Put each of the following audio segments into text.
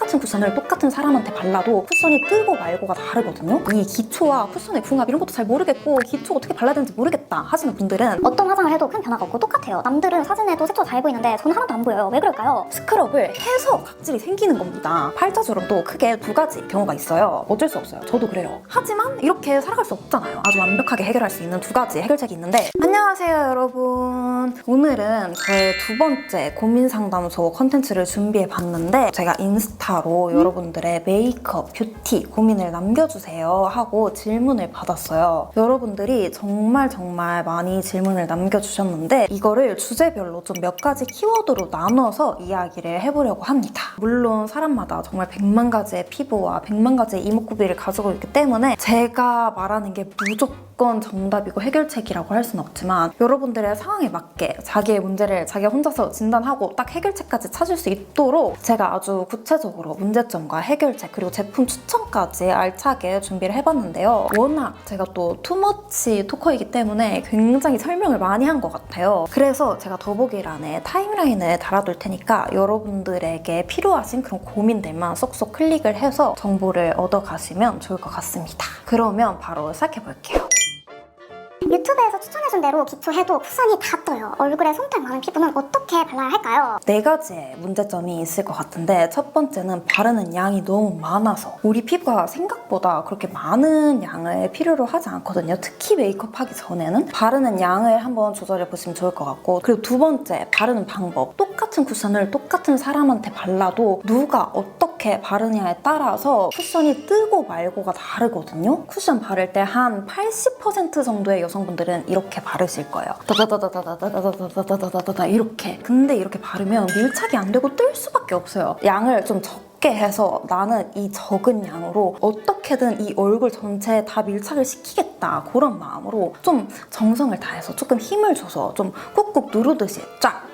똑같은 쿠션을 똑같은 사람한테 발라도 쿠션이 뜨고 말고가 다르거든요. 이 기초와 쿠션의 궁합 이런 것도 잘 모르겠고 기초 어떻게 발라야 되는지 모르겠다 하시는 분들은 어떤 화장을 해도 큰 변화가 없고 똑같아요. 남들은 사진에도 색조 잘 보이는데 저는 하나도 안 보여요. 왜 그럴까요? 스크럽을 해서 각질이 생기는 겁니다. 팔자주름도 크게 두 가지 경우가 있어요. 어쩔 수 없어요. 저도 그래요. 하지만 이렇게 살아갈 수 없잖아요. 아주 완벽하게 해결할 수 있는 두 가지 해결책이 있는데, 안녕하세요 여러분. 오늘은 저의 두 번째 고민 상담소 컨텐츠를 준비해 봤는데, 제가 인스타로 여러분들의 메이크업, 뷰티 고민을 남겨주세요 하고 질문을 받았어요. 여러분들이 정말 많이 질문을 남겨주셨는데 이거를 주제별로 좀 몇 가지 키워드로 나눠서 이야기를 해보려고 합니다. 물론 사람마다 정말 100만 가지의 피부와 100만 가지의 이목구비를 가지고 있기 때문에 제가 말하는 게 무조건 정답이고 해결책이라고 할 수는 없지만, 여러분들의 상황에 맞게 자기의 문제를 자기가 혼자서 진단하고 딱 해결책까지 찾을 수 있도록 제가 아주 구체적으로 문제점과 해결책 그리고 제품 추천까지 알차게 준비를 해봤는데요. 워낙 제가 또 투머치 토커이기 때문에 굉장히 설명을 많이 한 것 같아요. 그래서 제가 더보기란에 타임라인을 달아둘 테니까 여러분들에게 필요하신 그런 고민들만 쏙쏙 클릭을 해서 정보를 얻어가시면 좋을 것 같습니다. 그러면 바로 시작해볼게요. 유튜브에서 추천해준 대로 기초해도 쿠션이 다 떠요. 얼굴에 손톱 많은 피부는 어떻게 발라야 할까요? 네 가지의 문제점이 있을 것 같은데, 첫 번째는 바르는 양이 너무 많아서 우리 피부가 생각보다 그렇게 많은 양을 필요로 하지 않거든요. 특히 메이크업 하기 전에는 바르는 양을 한번 조절해 보시면 좋을 것 같고, 그리고 두 번째, 바르는 방법. 똑같은 쿠션을 똑같은 사람한테 발라도 누가 어떻게 바르냐에 따라서 쿠션이 뜨고 말고가 다르거든요. 쿠션 바를 때 한 80% 정도의 여성분들은 이렇게 바르실 거예요. 다다다다다다다다다다다다다다 이렇게. 근데 이렇게 바르면 밀착이 안 되고 뜰 수밖에 없어요. 양을 좀 적게 해서 나는 이 적은 양으로 어떻게든 이 얼굴 전체에 다 밀착을 시키겠다, 그런 마음으로 좀 정성을 다해서 조금 힘을 줘서 좀 꾹꾹 누르듯이 쫙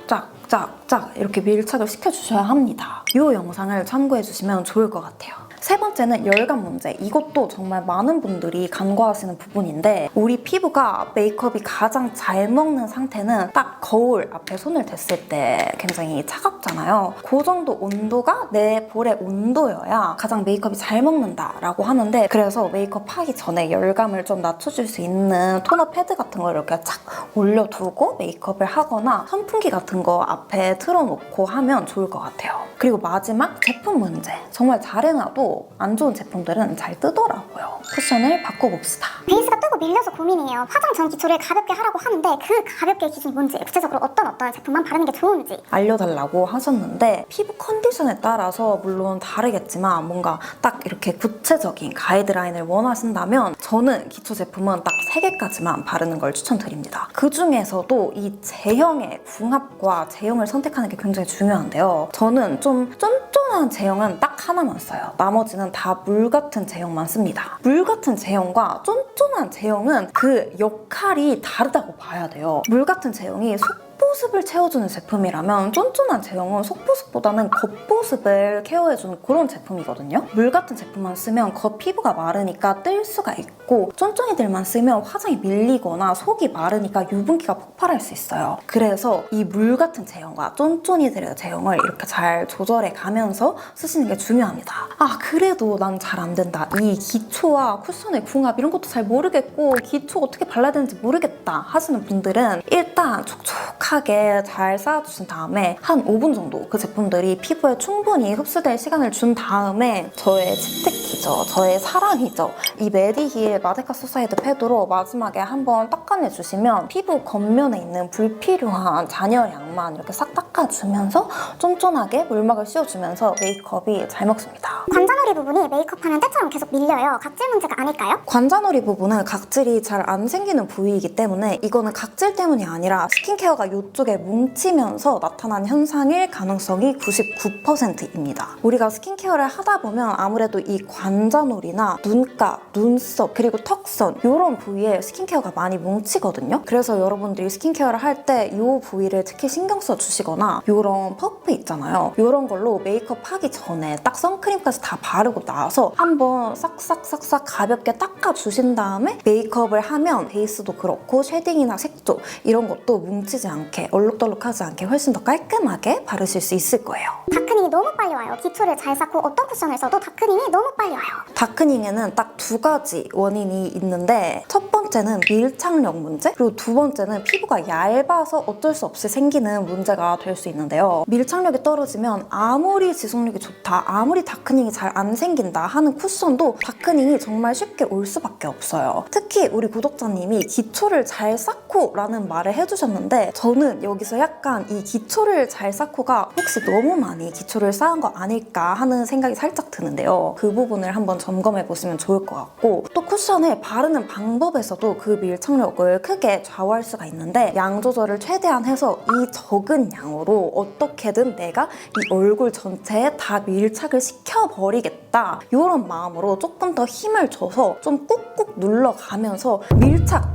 이렇게 밀착을 시켜주셔야 합니다. 이 영상을 참고해주시면 좋을 것 같아요. 세 번째는 열감 문제. 이것도 정말 많은 분들이 간과하시는 부분인데, 우리 피부가 메이크업이 가장 잘 먹는 상태는 딱 거울 앞에 손을 댔을 때 굉장히 차갑잖아요. 그 정도 온도가 내 볼의 온도여야 가장 메이크업이 잘 먹는다라고 하는데, 그래서 메이크업 하기 전에 열감을 좀 낮춰줄 수 있는 토너 패드 같은 걸 이렇게 착 올려두고 메이크업을 하거나 선풍기 같은 거 앞에 틀어놓고 하면 좋을 것 같아요. 그리고 마지막, 제품 문제. 정말 잘 해놔도 안 좋은 제품들은 잘 뜨더라고요. 쿠션을 바꿔봅시다. 베이스가 뜨고 밀려서 고민이에요. 화장 전 기초를 가볍게 하라고 하는데 그 가볍게 기준이 뭔지, 구체적으로 어떤 제품만 바르는 게 좋은지 알려달라고 하셨는데, 피부 컨디션에 따라서 물론 다르겠지만 뭔가 딱 이렇게 구체적인 가이드라인을 원하신다면 저는 기초 제품은 딱 3개까지만 바르는 걸 추천드립니다. 그 중에서도 이 제형의 궁합과 제형을 선택하는 게 굉장히 중요한데요. 저는 좀 쫀쫀한 제형은 딱 하나만 써요. 나머지는 다 물 같은 제형만 씁니다. 물 같은 제형과 쫀쫀한 제형은 그 역할이 다르다고 봐야 돼요. 물 같은 제형이 속보습을 채워주는 제품이라면 쫀쫀한 제형은 속보습보다는 겉보습을 케어해주는 그런 제품이거든요. 물 같은 제품만 쓰면 겉 피부가 마르니까 뜰 수가 있고, 쫀쫀이들만 쓰면 화장이 밀리거나 속이 마르니까 유분기가 폭발할 수 있어요. 그래서 이 물 같은 제형과 쫀쫀이들의 제형을 이렇게 잘 조절해 가면서 쓰시는 게 중요합니다. 아, 그래도 난 잘 안 된다, 이 기초와 쿠션의 궁합 이런 것도 잘 모르겠고 기초 어떻게 발라야 되는지 모르겠다 하시는 분들은 일단 촉촉하게 잘 쌓아주신 다음에 한 5분 정도 그 제품들이 피부에 충분히 흡수될 시간을 준 다음에 저의 치트키죠, 저의 사랑이죠, 이 메디힐 마데카 소사이드 패드로 마지막에 한번 닦아내주시면 피부 겉면에 있는 불필요한 잔여량만 이렇게 싹 닦아주면서 쫀쫀하게 물막을 씌워주면서 메이크업이 잘 먹습니다. 관자놀이 부분이 메이크업하는 때처럼 계속 밀려요. 각질 문제가 아닐까요? 관자놀이 부분은 각질이 잘 안 생기는 부위이기 때문에 이거는 각질 때문이 아니라 스킨케어가 이쪽에 뭉치면서 나타난 현상일 가능성이 99%입니다. 우리가 스킨케어를 하다 보면 아무래도 이 관자놀이나 눈가, 눈썹, 그리고 턱선 이런 부위에 스킨케어가 많이 뭉치거든요. 그래서 여러분들이 스킨케어를 할 때 이 부위를 특히 신경 써 주시거나 이런 퍼프 있잖아요. 이런 걸로 메이크업 하기 전에 딱 선크림까지 다 바르고 나서 한번 싹싹싹싹 가볍게 닦아주신 다음에 메이크업을 하면 베이스도 그렇고 쉐딩이나 색조 이런 것도 뭉치지 않게 이렇게 얼룩덜룩하지 않게 훨씬 더 깔끔하게 바르실 수 있을 거예요. 다크닝이 너무 빨리 와요. 기초를 잘 쌓고 어떤 쿠션을 써도 다크닝이 너무 빨리 와요. 다크닝에는 딱 두 가지 원인이 있는데 첫 번째는 밀착력 문제, 그리고 두 번째는 피부가 얇아서 어쩔 수 없이 생기는 문제가 될 수 있는데요. 밀착력이 떨어지면 아무리 지속력이 좋다, 아무리 다크닝이 잘 안 생긴다 하는 쿠션도 다크닝이 정말 쉽게 올 수밖에 없어요. 특히 우리 구독자님이 기초를 잘 쌓고 라는 말을 해주셨는데 저는 여기서 약간 이 기초를 잘 쌓고가 혹시 너무 많이 기초를 쌓은 거 아닐까 하는 생각이 살짝 드는데요. 그 부분을 한번 점검해 보시면 좋을 것 같고, 또 쿠션을 바르는 방법에서도 그 밀착력을 크게 좌우할 수가 있는데 양 조절을 최대한 해서 이 적은 양으로 어떻게든 내가 이 얼굴 전체에 다 밀착을 시켜버리겠다 이런 마음으로 조금 더 힘을 줘서 좀 꾹꾹 눌러가면서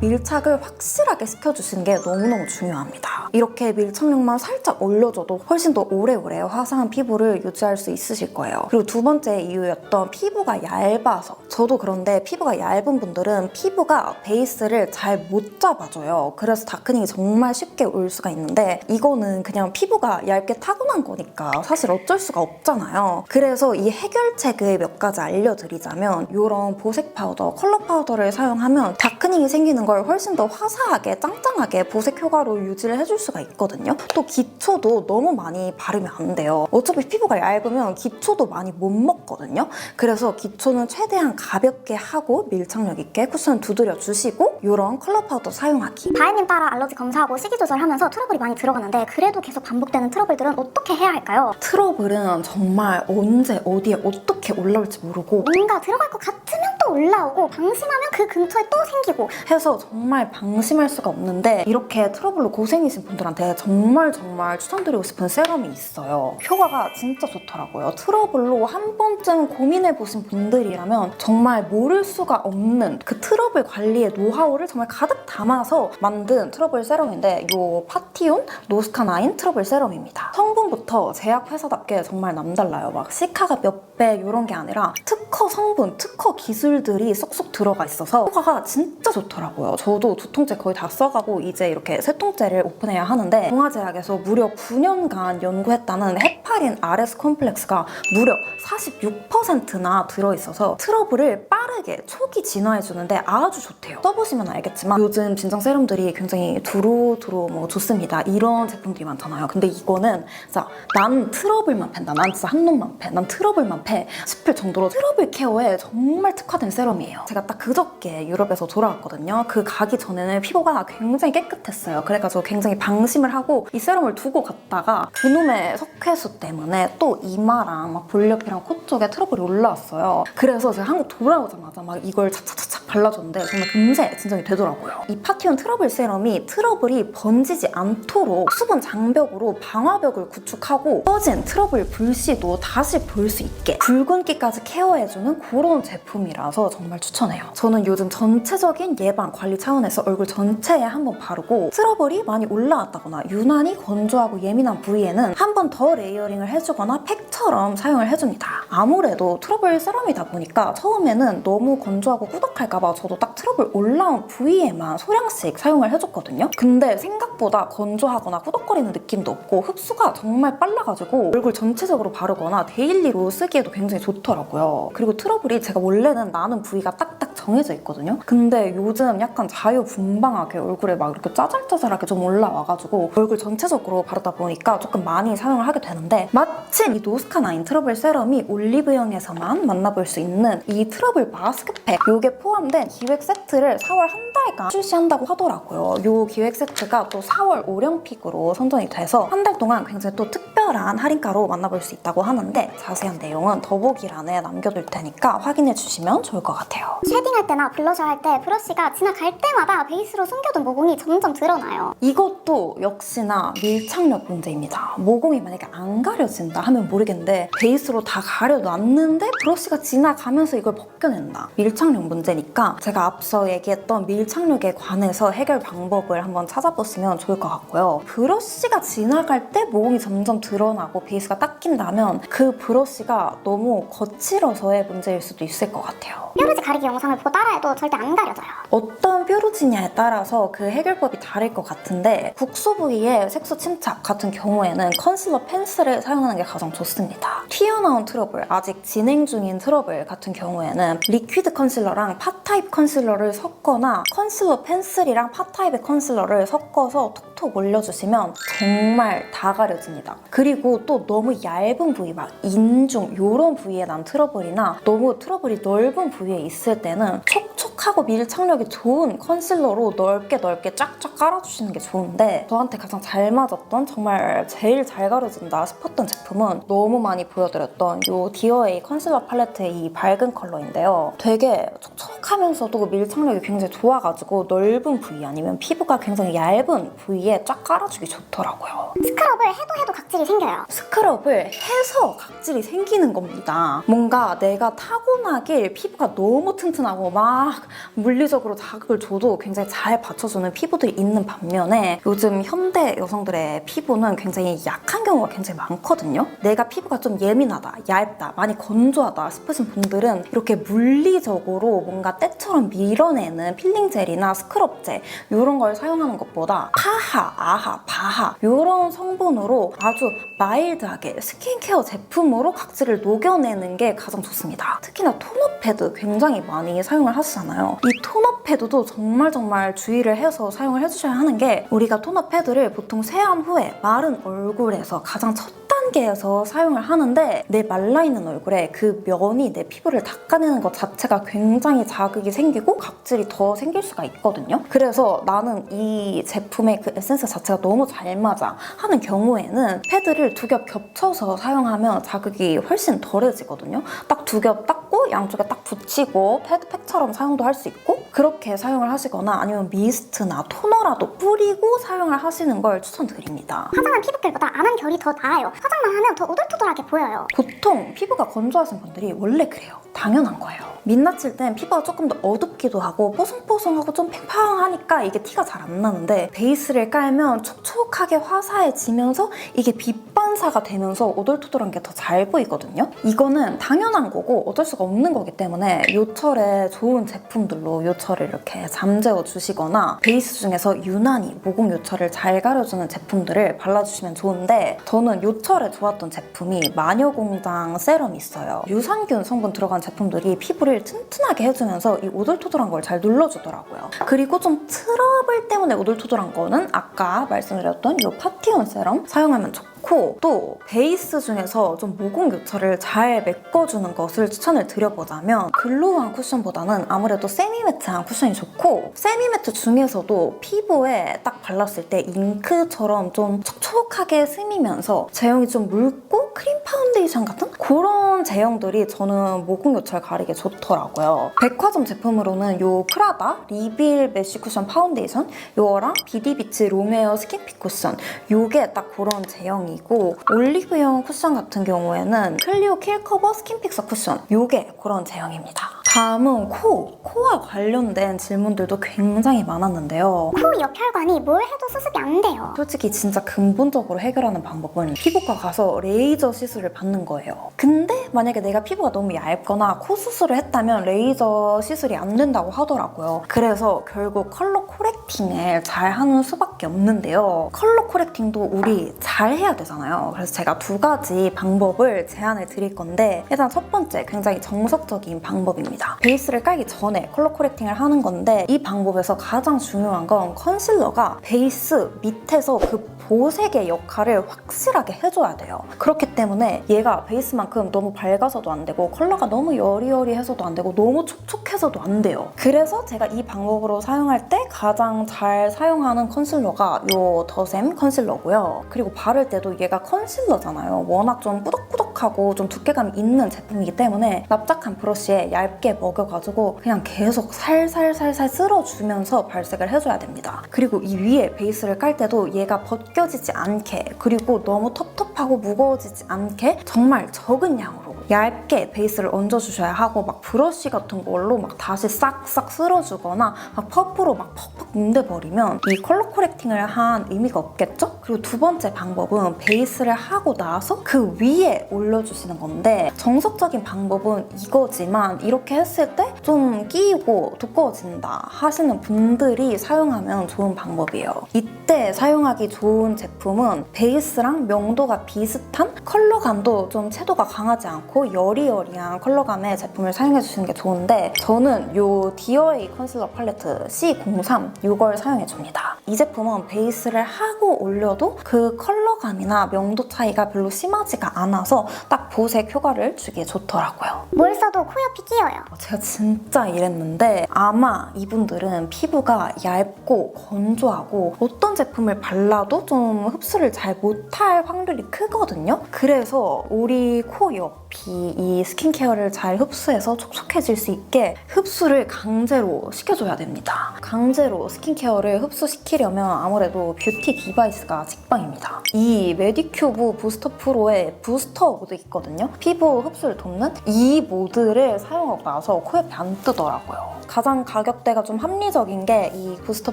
밀착을 확실하게 시켜주시는 게 너무너무 중요합니다. 이렇게 밀착력만 살짝 올려줘도 훨씬 더 오래오래 화사한 피부를 유지할 수 있으실 거예요. 그리고 두 번째 이유였던 피부가 얇아서, 저도 그런데 피부가 얇은 분들은 피부가 베이스를 잘 못 잡아줘요. 그래서 다크닝이 정말 쉽게 올 수가 있는데 이거는 그냥 피부가 얇게 타고난 거니까 사실 어쩔 수가 없잖아요. 그래서 이 해결책을 몇 가지 알려드리자면, 이런 보색 파우더, 컬러 파우더를 사용하면 다크닝이 생기는 걸 훨씬 더 화사하게 짱짱하게 보색 효과로 유지를 해줄 수가 있거든요. 또 기초도 너무 많이 바르면 안 돼요. 어차피 피부가 얇으면 기초도 많이 못 먹거든요. 그래서 기초는 최대한 가볍게 하고 밀착력 있게 쿠션 두드려 주시고 이런 컬러 파우더 사용하기. 바이님 따라 알러지 검사하고 식이 조절하면서 트러블이 많이 들어가는데 그래도 계속 반복되는 트러블들은 어떻게 해야 할까요? 트러블은 정말 언제 어디에 어떻게 올라올지 모르고 뭔가 들어갈 것 같으면 또 올라오고 방심하면 그 근처에 또 생기고 해서 정말 방심할 수가 없는데, 이렇게 트러블로 고생이신 분들한테 정말 추천드리고 싶은 세럼이 있어요. 효과가 진짜 좋더라고요. 트러블로 한 번쯤 고민해보신 분들이라면 정말 모를 수가 없는 그 트러블 관리의 노하우를 정말 가득 담아서 만든 트러블 세럼인데, 이 파티온 노스카나인 트러블 세럼입니다. 성분부터 제약회사답게 정말 남달라요. 막 시카가 몇 배 이런 게 아니라 특허 성분, 특허 기술들이 쏙쏙 들어가 있어서 효과가 진짜 좋더라고요. 저도 2통째 거의 다 써가고 이제 이렇게 3통째를 오픈해야 하는데, 동아제약에서 무려 9년간 연구했다는 헤파린 RS 콤플렉스가 무려 46%나 들어있어서 트러블을 빠르게 초기 진화해주는데 아주 좋대요. 써보시면 알겠지만 요즘 진정 세럼들이 굉장히 두루두루 뭐 좋습니다 이런 제품들이 많잖아요. 근데 이거는 진짜 난 트러블만 팬다, 난 진짜 한 놈만 패, 난 트러블만 패 싶을 정도로 트러블 케어에 정말 특화된 세럼이에요. 제가 딱 그저께 유럽에서 돌아왔거든요. 그 가기 전에는 피부가 굉장히 깨끗했어요. 그래가지고 굉장히 방심을 하고 이 세럼을 두고 갔다가 그놈의 석회수 때문에 또 이마랑 막 볼옆이랑 코 쪽에 트러블이 올라왔어요. 그래서 제가 한국 돌아오자마자 막 이걸 착착착착 발라줬는데 정말 금세 진정이 되더라고요. 이 파티온 트러블 세럼이 트러블이 번지지 않도록 수분 장벽으로 방화벽을 구축하고 꺼진 트러블 불씨도 다시 볼 수 있게 붉은기까지 케어해주는 그런 제품이라서 정말 추천해요. 저는 요즘 전체적인 예방 관리 차원에서 얼굴 전체에 한번 바르고 트러블이 많이 올라왔다거나 유난히 건조하고 예민한 부위에는 한 번 더 레이어링을 해주거나 팩처럼 사용을 해줍니다. 아무래도 트러블 세럼이다 보니까 처음에는 너무 건조하고 꾸덕할까봐 저도 딱 트러블 올라온 부위에만 소량씩 사용을 해줬거든요. 근데 생각보다 건조하거나 꾸덕거리는 느낌도 없고 흡수가 정말 빨라가지고 얼굴 전체적으로 바르거나 데일리로 쓰기에도 굉장히 좋더라고요. 그리고 트러블이 제가 원래는 나는 부위가 딱딱 정해져 있거든요. 근데 요즘 약간 자유분방하게 얼굴에 막 이렇게 짜잘짜잘하게 좀 올라와가지고 얼굴 전체적으로 바르다 보니까 조금 많이 사용을 하게 되는데, 마침 이 노스카나인 트러블 세럼이 올리브영에서만 만나볼 수 있는 이 트러블 마스크팩, 요게 포함된 기획 세트를 4월 한 달간 출시한다고 하더라고요. 요 기획 세트가 또 4월 올영픽으로 선정이 돼서 한 달 동안 굉장히 또 특별한 할인가로 만나볼 수 있다고 하는데, 자세한 내용은 더보기란에 남겨둘 테니까 확인해 주시면 좋을 것 같아요. 쉐딩할 때나 블러셔 할 때 브러쉬가 지나갈 때마다 베이스로 숨겨둔 모공이 점점 드러나요. 이것도 역시나 밀착력 문제입니다. 모공이 만약에 안 가려진다 하면 모르겠는데 베이스로 다 가려놨는데 브러쉬가 지나가면서 이걸 벗겨낸다. 밀착력 문제니까 제가 앞서 얘기했던 밀착력에 관해서 해결 방법을 한번 찾아보시면 좋을 것 같고요. 브러쉬가 지나갈 때 모공이 점점 드러나고 베이스가 닦인다면 그 브러쉬가 너무 거칠어서의 문제일 수도 있을 것 같아요. 뾰루지 가리기 영상을 보고 따라해도 절대 안 가려져요. 어떤 뾰루지냐에 따라서 그 해결법이 다를 것 같은데 국소 부위의 색소 침착 같은 경우에는 컨실러 펜슬을 사용하는 게 가장 좋습니다. 튀어나온 트러블, 아직 진행 중인 트러블 같은 경우에는 리퀴드 컨실러랑 팟타입 컨실러를 섞거나 컨실러 펜슬이랑 팟타입의 컨실러를 섞어서 톡톡 올려주시면 정말 다 가려집니다. 그리고 또 너무 얇은 부위, 막 인중 이런 부위에 난 트러블이나 너무 트러블이 넓은 부위에 있을 때는 촉촉하고 밀착력이 좋은 컨실러로 넓게 쫙쫙 깔아주시는 게 좋은데 저한테 가장 잘 맞았던, 정말 제일 잘 가려진다 싶었던 제품은 너무 많이 보여드렸던 이 디어에이 컨실러 팔레트의 이 밝은 컬러인데요. 되게 촉촉하면서도 밀착력이 굉장히 좋아가지고 넓은 부위 아니면 피부가 굉장히 얇은 부위에 쫙 깔아주기 좋더라고요. 스크럽을 해도 각질이 생겨요. 스크럽을 해서 각질이 생기는 겁니다. 뭔가 내가 타고나길 피부가 너무 튼튼하고 막 물리적으로 자극을 줘도 굉장히 잘 받쳐주는 피부들이 있는 반면에 요즘 현대 여성들의 피부는 굉장히 약한 경우가 굉장히 많거든요. 내가 피부가 좀 예민하다, 얇다, 많이 건조하다 싶으신 분들은 이렇게 물리적으로 뭔가 때처럼 밀어내는 필링 젤이나 스크럽 젤 이런 걸 사용하는 것보다 파하, 아하, 바하 이런 성분으로 아주 마일드하게 스킨케어 제품으로 각질을 녹여내는 게 가장 좋습니다. 특히나 토너 패드 굉장히 많이 사용을 하시잖아요. 이 토너 패드도 정말 주의를 해서 사용을 해주셔야 하는 게, 우리가 토너 패드를 보통 세안 후에 마른 얼굴에서 가장 첫 단계에서 사용을 하는데 내 말라있는 얼굴에 그 면이 내 피부를 닦아내는 것 자체가 굉장히 자극이 생기고 각질이 더 생길 수가 있거든요. 그래서 나는 이 제품의 그 에센스 자체가 너무 잘 맞아 하는 경우에는 패드를 두 겹 겹쳐서 사용하면 자극이 훨씬 덜해지거든요. 딱 두 겹 닦고 양쪽에 딱 붙이고 패드팩처럼 사용도 할 수 있고, 그렇게 사용을 하시거나 아니면 미스트나 토너라도 뿌리고 사용을 하시는 걸 추천드립니다. 화장한 피부결보다 안 한 결이 더 나아요. 화장만 하면 더 오돌토돌하게 보여요. 보통 피부가 건조하신 분들이 원래 그래요. 당연한 거예요. 민낯일 땐 피부가 조금 더 어둡기도 하고 뽀송뽀송하고 좀 팽팽하니까 이게 티가 잘 안 나는데, 베이스를 깔면 촉촉하게 화사해지면서 이게 빛 반사가 되면서 오돌토돌한 게 더 잘 보이거든요. 이거는 당연한 거고 어쩔 수가 없는 거기 때문에 요철에 좋은 제품들로 요철을 이렇게 잠재워 주시거나 베이스 중에서 유난히 모공 요철을 잘 가려주는 제품들을 발라주시면 좋은데, 저는 요철에 좋았던 제품이 마녀공장 세럼이 있어요. 유산균 성분 들어간 제품들이 피부를 튼튼하게 해주면서 이 오돌토돌한 걸 잘 눌러주더라고요. 그리고 좀 트러블 때문에 오돌토돌한 거는 아까 말씀드렸던 이 파티온 세럼 사용하면 좋고, 또 베이스 중에서 좀 모공 요철을 잘 메꿔주는 것을 추천을 드려보자면 글로우한 쿠션보다는 아무래도 세미매트한 쿠션이 좋고, 세미매트 중에서도 피부에 딱 발랐을 때 잉크처럼 좀 촉촉하게 스미면서 제형이 좀 묽고 크림 파운데이션 같은 그런 제형들이 저는 모공 요철 가리기 좋더라고요. 백화점 제품으로는 요 프라다 리빌 메쉬 쿠션 파운데이션 요거랑 비디비치 롬웨어 스킨핏 쿠션 요게 딱 그런 제형이고, 올리브영 쿠션 같은 경우에는 클리오 킬커버 스킨픽서 쿠션 요게 그런 제형입니다. 다음은 코와 관련된 질문들도 굉장히 많았는데요. 코 옆혈관이 뭘 해도 수습이 안 돼요. 솔직히 진짜 근본적으로 해결하는 방법은 피부과 가서 레이저 시술을 받는 거예요. 근데 만약에 내가 피부가 너무 얇거나 코 수술을 했다면 레이저 시술이 안 된다고 하더라고요. 그래서 결국 컬러 코렉팅을 잘 하는 수밖에 없는데요. 컬러 코렉팅도 우리 잘 해야 되잖아요. 그래서 제가 두 가지 방법을 제안을 드릴 건데, 일단 첫 번째 굉장히 정석적인 방법입니다. 베이스를 깔기 전에 컬러 코렉팅을 하는 건데, 이 방법에서 가장 중요한 건 컨실러가 베이스 밑에서 그 보색의 역할을 확실하게 해줘야 돼요. 그렇기 때문에 얘가 베이스만큼 너무 밝아서도 안 되고 컬러가 너무 여리여리해서도 안 되고 너무 촉촉해서도 안 돼요. 그래서 제가 이 방법으로 사용할 때 가장 잘 사용하는 컨실러가 요 더샘 컨실러고요. 그리고 바를 때도 얘가 컨실러잖아요. 워낙 좀 뿌덕뿌덕한 촉촉하고 좀 두께감이 있는 제품이기 때문에 납작한 브러쉬에 얇게 먹여가지고 그냥 계속 살살살살 쓸어주면서 발색을 해줘야 됩니다. 그리고 이 위에 베이스를 깔 때도 얘가 벗겨지지 않게, 그리고 너무 텁텁하고 무거워지지 않게 정말 적은 양으로 얇게 베이스를 얹어주셔야 하고, 막 브러쉬 같은 걸로 막 다시 싹싹 쓸어주거나 막 퍼프로 막 퍽퍽 문대버리면 이 컬러 코렉팅을 한 의미가 없겠죠? 그리고 두 번째 방법은 베이스를 하고 나서 그 위에 올려주시는 건데, 정석적인 방법은 이거지만 이렇게 했을 때 좀 끼이고 두꺼워진다 하시는 분들이 사용하면 좋은 방법이에요. 이때 사용하기 좋은 제품은 베이스랑 명도가 비슷한 컬러감도 좀 채도가 강하지 않고 여리여리한 컬러감의 제품을 사용해주시는 게 좋은데, 저는 이 디어에이 컨실러 팔레트 C03 이걸 사용해줍니다. 이 제품은 베이스를 하고 올려도 그 컬러감이나 명도 차이가 별로 심하지가 않아서 딱 보색 효과를 주기에 좋더라고요. 뭘 써도 코 옆이 끼어요. 제가 진짜 이랬는데 아마 이분들은 피부가 얇고 건조하고 어떤 제품을 발라도 좀 흡수를 잘 못할 확률이 크거든요. 그래서 우리 코 옆이 이 스킨케어를 잘 흡수해서 촉촉해질 수 있게 흡수를 강제로 시켜줘야 됩니다. 강제로 스킨케어를 흡수시키려면 아무래도 뷰티 디바이스가 직방입니다. 이 메디큐브 부스터 프로의 부스터 모드 있거든요. 피부 흡수를 돕는 이 모드를 사용하고 나서 코 옆이 안 뜨더라고요. 가장 가격대가 좀 합리적인 게 이 부스터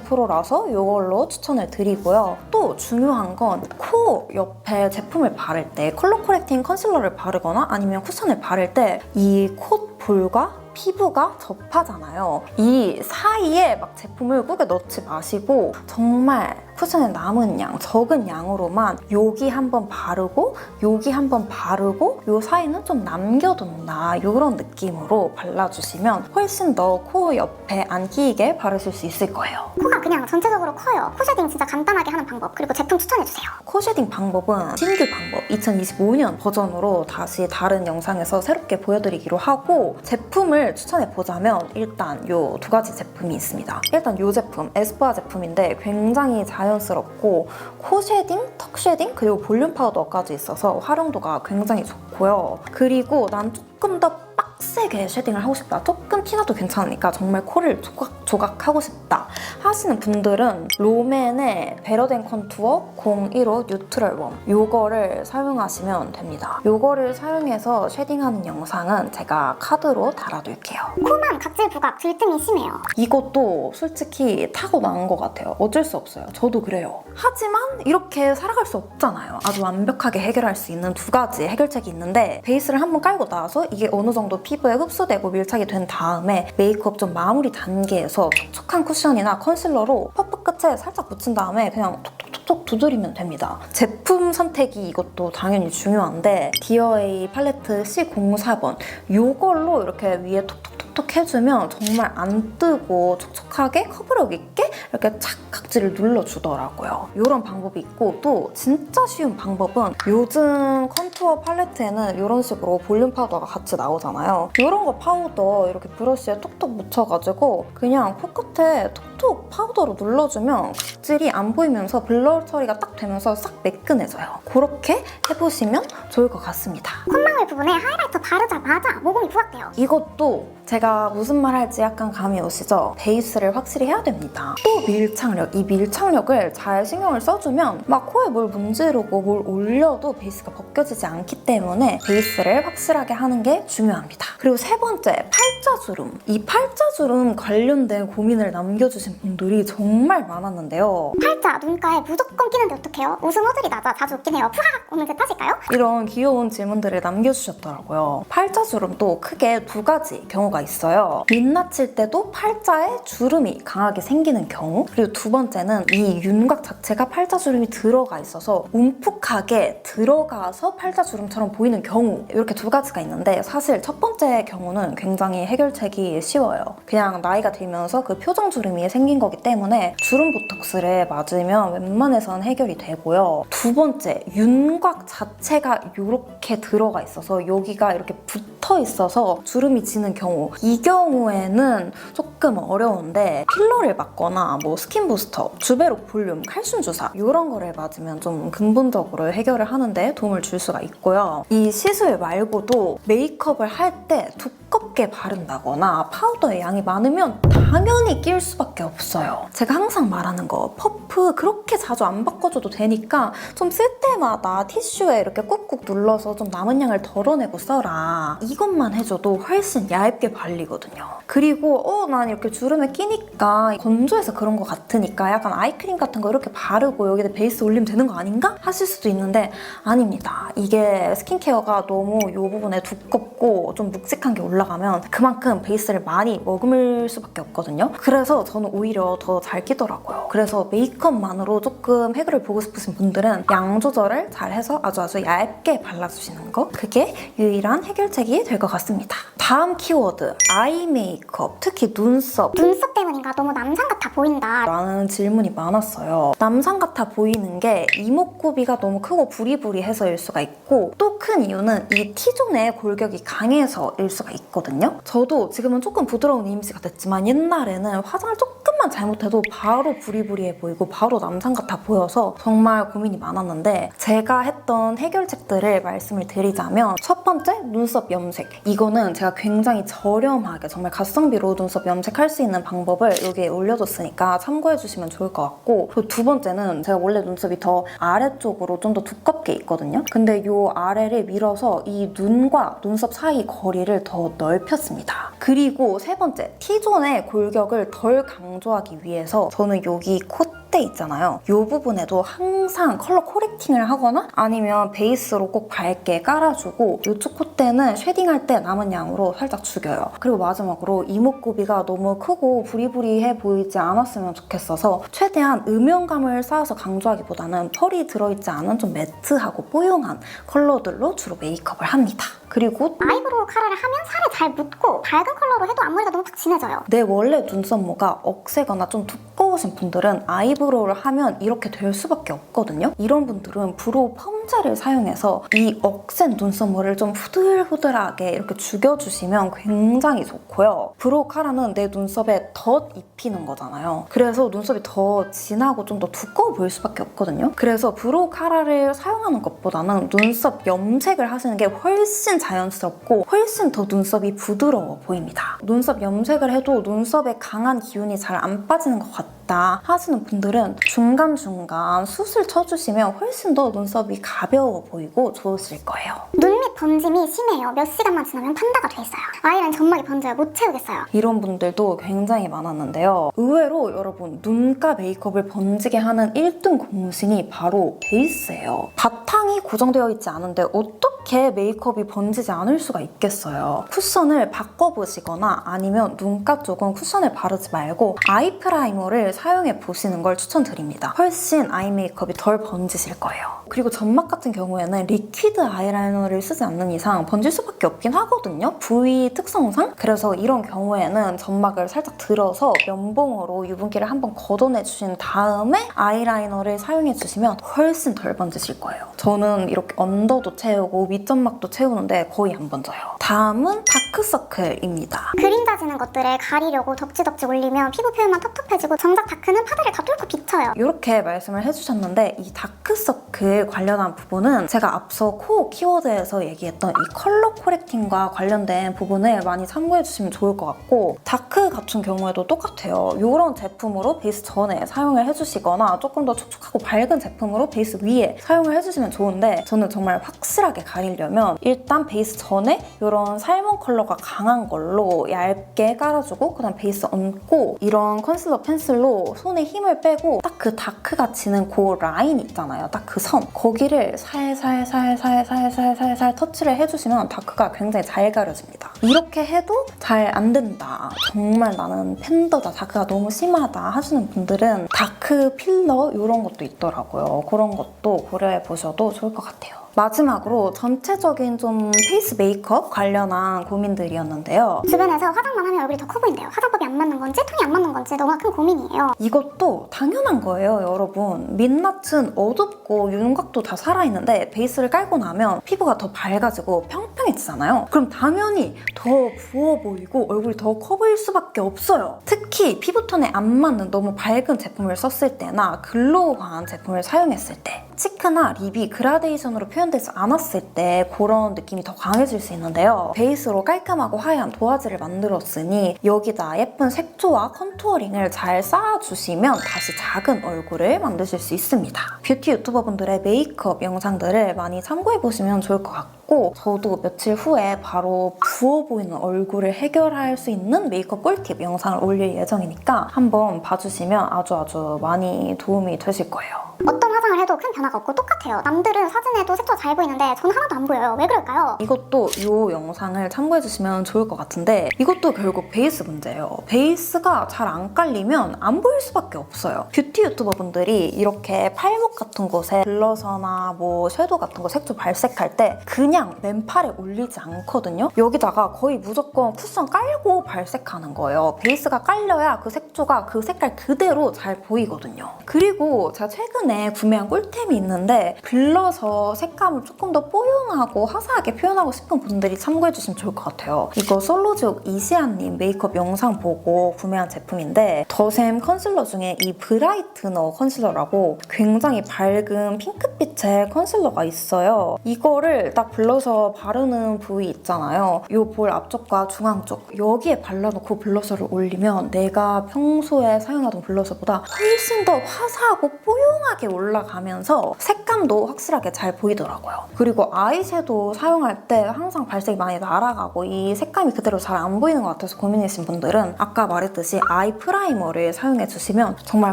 프로라서 이걸로 추천을 드리고요. 또 중요한 건 코 옆에 제품을 바를 때 컬러 코렉팅 컨실러를 바르거나 아니면 쿠션을 바를 때 이 콧볼과 피부가 접하잖아요. 이 사이에 막 제품을 꾸겨 넣지 마시고 정말 쿠션에 남은 양, 적은 양으로만 여기 한번 바르고 여기 한번 바르고 요 사이는 좀 남겨둔다, 이런 느낌으로 발라주시면 훨씬 더 코 옆에 안 끼이게 바르실 수 있을 거예요. 코가 그냥 전체적으로 커요. 코 쉐딩 진짜 간단하게 하는 방법, 그리고 제품 추천해주세요. 코 쉐딩 방법은 신규 방법 2025년 버전으로 다시 다른 영상에서 새롭게 보여드리기로 하고, 제품을 추천해보자면 일단 요 두 가지 제품이 있습니다. 일단 요 제품 에스쁘아 제품인데 굉장히 자연스럽고 코 쉐딩, 턱 쉐딩, 그리고 볼륨 파우더까지 있어서 활용도가 굉장히 좋고요. 그리고 난 조금 더 빡세게 쉐딩을 하고 싶다, 조금 티나도 괜찮으니까 정말 코를 조각조각 하고 싶다 하시는 분들은 롬앤의 베러덴 컨투어 015 뉴트럴 웜, 요거를 사용하시면 됩니다. 요거를 사용해서 쉐딩하는 영상은 제가 카드로 달아둘게요. 코만 각질 부각, 들뜸이 심해요. 이것도 솔직히 타고난 것 같아요. 어쩔 수 없어요. 저도 그래요. 하지만 이렇게 살아갈 수 없잖아요. 아주 완벽하게 해결할 수 있는 두 가지 해결책이 있는데, 베이스를 한번 깔고 나서 이게 어느 정도 피부에 흡수되고 밀착이 된 다음에 메이크업 좀 마무리 단계에서 촉촉한 쿠션이나 컨실러로 퍼프 끝에 살짝 묻힌 다음에 그냥 톡톡톡톡 두드리면 됩니다. 제품 선택이 이것도 당연히 중요한데, 디어에이 팔레트 C04번 이걸로 이렇게 위에 톡톡톡톡 해주면 정말 안 뜨고 촉촉하게 커버력 있게 이렇게 착 각질을 눌러주더라고요. 이런 방법이 있고, 또 진짜 쉬운 방법은 요즘 컨투어 팔레트에는 이런 식으로 볼륨 파우더가 같이 나오잖아요. 이런 거 파우더 이렇게 브러쉬에 톡톡 묻혀가지고 그냥 코끝에 톡톡 파우더로 눌러주면 각질이 안 보이면서 블러 처리가 딱 되면서 싹 매끈해져요. 그렇게 해보시면 좋을 것 같습니다. 콧망울 부분에 하이라이터 바르자마자 모공이 부각돼요. 이것도 제가 무슨 말 할지 약간 감이 오시죠? 베이스를 확실히 해야 됩니다. 또 밀착력, 이 밀착력을 잘 신경을 써주면 막 코에 뭘 문지르고 뭘 올려도 베이스가 벗겨지지 않기 때문에 베이스를 확실하게 하는 게 중요합니다. 그리고 세 번째, 팔자주름. 이 팔자주름 관련된 고민을 남겨주신 분들이 정말 많았는데요. 팔자, 눈가에 무조건 끼는데 어떡해요? 웃음 어들이 낮아 자주 웃긴 해요. 푸하악 오는 제 탓일까요? 이런 귀여운 질문들을 남겨주셨더라고요. 팔자주름도 크게 두 가지 경우가 있어요. 민낯일 때도 팔자에 주름이 강하게 생기는 경우, 그리고 두 번째는 이 윤곽 자체가 팔자주름이 들어가 있어서 움푹하게 들어가서 팔자주름처럼 보이는 경우, 이렇게 두 가지가 있는데, 사실 첫 번째 경우는 굉장히 해결책이 쉬워요. 그냥 나이가 들면서 그 표정주름이 생긴 거기 때문에 주름 보톡스를 맞으면 웬만해서는 해결이 되고요. 두 번째, 윤곽 자체가 이렇게 들어가 있어서 여기가 이렇게 붙어 붙어 있어서 주름이 지는 경우, 이 경우에는 조금 어려운데 필러를 맞거나 뭐 스킨 부스터, 주베록 볼륨, 칼슘 주사 이런 거를 맞으면 좀 근본적으로 해결을 하는데 도움을 줄 수가 있고요. 이 시술 말고도 메이크업을 할 때 두껍게 바른다거나 파우더의 양이 많으면 당연히 낄 수밖에 없어요. 제가 항상 말하는 거, 퍼프 그렇게 자주 안 바꿔줘도 되니까 좀 쓸 때마다 티슈에 이렇게 꾹꾹 눌러서 좀 남은 양을 덜어내고 써라. 이것만 해줘도 훨씬 얇게 발리거든요. 그리고 난 이렇게 주름에 끼니까 건조해서 그런 것 같으니까 약간 아이크림 같은 거 이렇게 바르고 여기다 베이스 올리면 되는 거 아닌가? 하실 수도 있는데 아닙니다. 이게 스킨케어가 너무 이 부분에 두껍고 좀 묵직한 게 올라가면 그만큼 베이스를 많이 머금을 수밖에 없거든요. 그래서 저는 오히려 더 잘 끼더라고요. 그래서 메이크업만으로 조금 해결을 보고 싶으신 분들은 양 조절을 잘 해서 아주 얇게 발라주시는 거, 그게 유일한 해결책이 될 것 같습니다. 다음 키워드, 아이 메이크업, 특히 눈썹. 눈썹 때문인가 너무 남산 같아 보인다 라는 질문이 많았어요. 남산 같아 보이는 게 이목구비가 너무 크고 부리부리해서일 수가 있고, 또 큰 이유는 이 T존의 골격이 강해서일 수가 있거든요. 저도 지금은 조금 부드러운 이미지가 됐지만 옛날에는 화장을 조금만 잘못해도 바로 부리부리해 보이고 바로 남산 같아 보여서 정말 고민이 많았는데, 제가 했던 해결책들을 말씀을 드리자면, 첫 번째, 눈썹 염색. 이거는 제가 굉장히 저렴하게 정말 가성비로 눈썹 염색할 수 있는 방법을 여기에 올려뒀으니까 참고해주시면 좋을 것 같고, 그리고 두 번째는 제가 원래 눈썹이 더 아래쪽으로 좀 더 두껍게 있거든요. 근데 이 아래를 밀어서 이 눈과 눈썹 사이 거리를 더 넓혔습니다. 그리고 세 번째, T존의 골격을 덜 강조하기 위해서 저는 여기 콧대 있잖아요. 이 부분에도 항상 컬러 코렉팅을 하거나 아니면 베이스로 꼭 밝게 깔아주고, 이쪽 콧대는 쉐딩할 때 남은 양으로 살짝 죽여요. 그리고 마지막으로 이목구비가 너무 크고 부리부리해 보이지 않았으면 좋겠어서 최대한 음영감을 쌓아서 강조하기보다는 펄이 들어있지 않은 좀 매트하고 뽀용한 컬러들로 주로 메이크업을 합니다. 그리고 아이브로우 카라를 하면 살이 잘 묻고 밝은 컬러로 해도 앞머리가 너무 탁 진해져요. 내 원래 눈썹모가 억세거나 좀 두꺼우신 분들은 아이브로우를 하면 이렇게 될 수밖에 없거든요. 이런 분들은 브로우 펌젤을 사용해서 이 억센 눈썹모를 좀 후들후들하게 이렇게 죽여주시면 굉장히 좋고요. 브로우 카라는 내 눈썹에 덧 입히는 거잖아요. 그래서 눈썹이 더 진하고 좀 더 두꺼워 보일 수밖에 없거든요. 그래서 브로우 카라를 사용하는 것보다는 눈썹 염색을 하시는 게 훨씬 자연스럽고 훨씬 더 눈썹이 부드러워 보입니다. 눈썹 염색을 해도 눈썹에 강한 기운이 잘 안 빠지는 것 같다 하시는 분들은 중간중간 숱을 쳐주시면 훨씬 더 눈썹이 가벼워 보이고 좋으실 거예요. 눈 밑 번짐이 심해요. 몇 시간만 지나면 판다가 돼 있어요. 아이라인 점막이 번져요. 못 채우겠어요. 이런 분들도 굉장히 많았는데요. 의외로 여러분, 눈가 메이크업을 번지게 하는 1등 공신이 바로 베이스예요. 바탕이 고정되어 있지 않은데 어떻게 메이크업이 번지지 않을 수가 있겠어요. 쿠션을 바꿔보시거나 아니면 눈가 쪽은 쿠션을 바르지 말고 아이 프라이머를 사용해 보시는 걸 추천드립니다. 훨씬 아이 메이크업이 덜 번지실 거예요. 그리고 점막 같은 경우에는 리퀴드 아이라이너를 쓰지 않는 이상 번질 수밖에 없긴 하거든요. 부위 특성상. 그래서 이런 경우에는 점막을 살짝 들어서 면봉으로 유분기를 한번 걷어내 주신 다음에 아이라이너를 사용해 주시면 훨씬 덜 번지실 거예요. 저는 이렇게 언더도 채우고 밑점막도 채우는데 거의 안 번져요. 다음은 다크서클입니다. 그림자 지는 것들을 가리려고 덕지덕지 올리면 피부 표면만 텁텁해지고 정작 다크는 파데를 다 뚫고 비쳐요. 이렇게 말씀을 해주셨는데, 이 다크서클 관련한 부분은 제가 앞서 코 키워드에서 얘기했던 이 컬러 코렉팅과 관련된 부분을 많이 참고해주시면 좋을 것 같고, 다크 같은 경우에도 똑같아요. 이런 제품으로 베이스 전에 사용을 해주시거나 조금 더 촉촉하고 밝은 제품으로 베이스 위에 사용을 해주시면 좋은데, 저는 정말 확실하게 가리려면 일단 베이스 전에 이런 살몬 컬러가 강한 걸로 얇게 깔아주고 그다음 베이스 얹고 이런 컨실러 펜슬로 손에 힘을 빼고 딱 그 다크가 지는 그 라인 있잖아요. 딱 그 선. 거기를 살살살살살살살살 터치를 해주시면 다크가 굉장히 잘 가려집니다. 이렇게 해도 잘 안 된다. 정말 나는 팬더다. 다크가 너무 심하다 하시는 분들은 다크 필러 이런 것도 있더라고요. 그런 것도 고려해 보셔도 좋을 것 같아요. 마지막으로 전체적인 좀 페이스 메이크업 관련한 고민들이었는데요. 주변에서 화장만 하면 얼굴이 더 커 보인대요. 화장법이 안 맞는 건지 톤이 안 맞는 건지 너무나 큰 고민이에요. 이것도 당연한 거예요, 여러분. 민낯은 어둡고 윤곽도 다 살아있는데 베이스를 깔고 나면 피부가 더 밝아지고 평평해 투명해지잖아요. 그럼 당연히 더 부어 보이고 얼굴이 더 커 보일 수밖에 없어요. 특히 피부톤에 안 맞는 너무 밝은 제품을 썼을 때나 글로우한 제품을 사용했을 때, 치크나 립이 그라데이션으로 표현되지 않았을 때 그런 느낌이 더 강해질 수 있는데요. 베이스로 깔끔하고 하얀 도화지를 만들었으니 여기다 예쁜 색조와 컨투어링을 잘 쌓아주시면 다시 작은 얼굴을 만드실 수 있습니다. 뷰티 유튜버분들의 메이크업 영상들을 많이 참고해보시면 좋을 것 같고, 저도 며칠 후에 바로 부어 보이는 얼굴을 해결할 수 있는 메이크업 꿀팁 영상을 올릴 예정이니까 한번 봐주시면 아주 많이 도움이 되실 거예요. 어떤 화장을 해도 큰 변화가 없고 똑같아요. 남들은 사진에도 색조가 잘 보이는데 전 하나도 안 보여요. 왜 그럴까요? 이것도 이 영상을 참고해주시면 좋을 것 같은데, 이것도 결국 베이스 문제예요. 베이스가 잘 안 깔리면 안 보일 수밖에 없어요. 뷰티 유튜버분들이 이렇게 팔목 같은 곳에 블러셔나 뭐 섀도우 같은 거 색조 발색할 때 그냥 맨팔에 올리지 않거든요. 여기다가 거의 무조건 쿠션 깔고 발색하는 거예요. 베이스가 깔려야 그 색조가 그 색깔 그대로 잘 보이거든요. 그리고 제가 최근에 구매한 꿀템이 있는데, 블러셔 색감을 조금 더 뽀용하고 화사하게 표현하고 싶은 분들이 참고해주시면 좋을 것 같아요. 이거 솔로지옥 이시안님 메이크업 영상 보고 구매한 제품인데, 더샘 컨실러 중에 이 브라이트너 컨실러라고 굉장히 밝은 핑크빛의 컨실러가 있어요. 이거를 딱 블러셔 바르는 부위 있잖아요. 이 볼 앞쪽과 중앙 쪽 여기에 발라놓고 블러셔를 올리면 내가 평소에 사용하던 블러셔보다 훨씬 더 화사하고 뽀용하게 올라가면서 색감도 확실하게 잘 보이더라고요. 그리고 아이섀도우 사용할 때 항상 발색이 많이 날아가고 이 색감이 그대로 잘 안 보이는 것 같아서 고민이신 분들은 아까 말했듯이 아이 프라이머를 사용해주시면 정말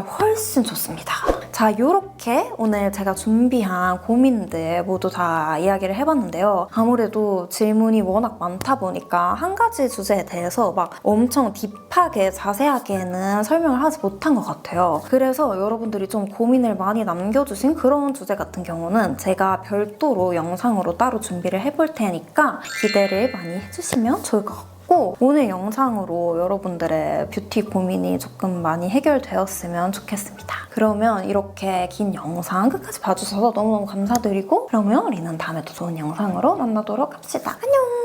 훨씬 좋습니다. 자, 이렇게 오늘 제가 준비한 고민들 모두 다 이야기를 해봤는데요. 아무래도 질문이 워낙 많다 보니까 한 가지 주제에 대해서 막 엄청 딥하게 자세하게는 설명을 하지 못한 것 같아요. 그래서 여러분들이 좀 고민을 많이 남겨주신 그런 주제 같은 경우는 제가 별도로 영상으로 따로 준비를 해볼 테니까 기대를 많이 해주시면 좋을 것 같고, 오늘 영상으로 여러분들의 뷰티 고민이 조금 많이 해결되었으면 좋겠습니다. 그러면 이렇게 긴 영상 끝까지 봐주셔서 너무너무 감사드리고, 그러면 우리는 다음에 또 좋은 영상으로 만나도록 합시다. 안녕!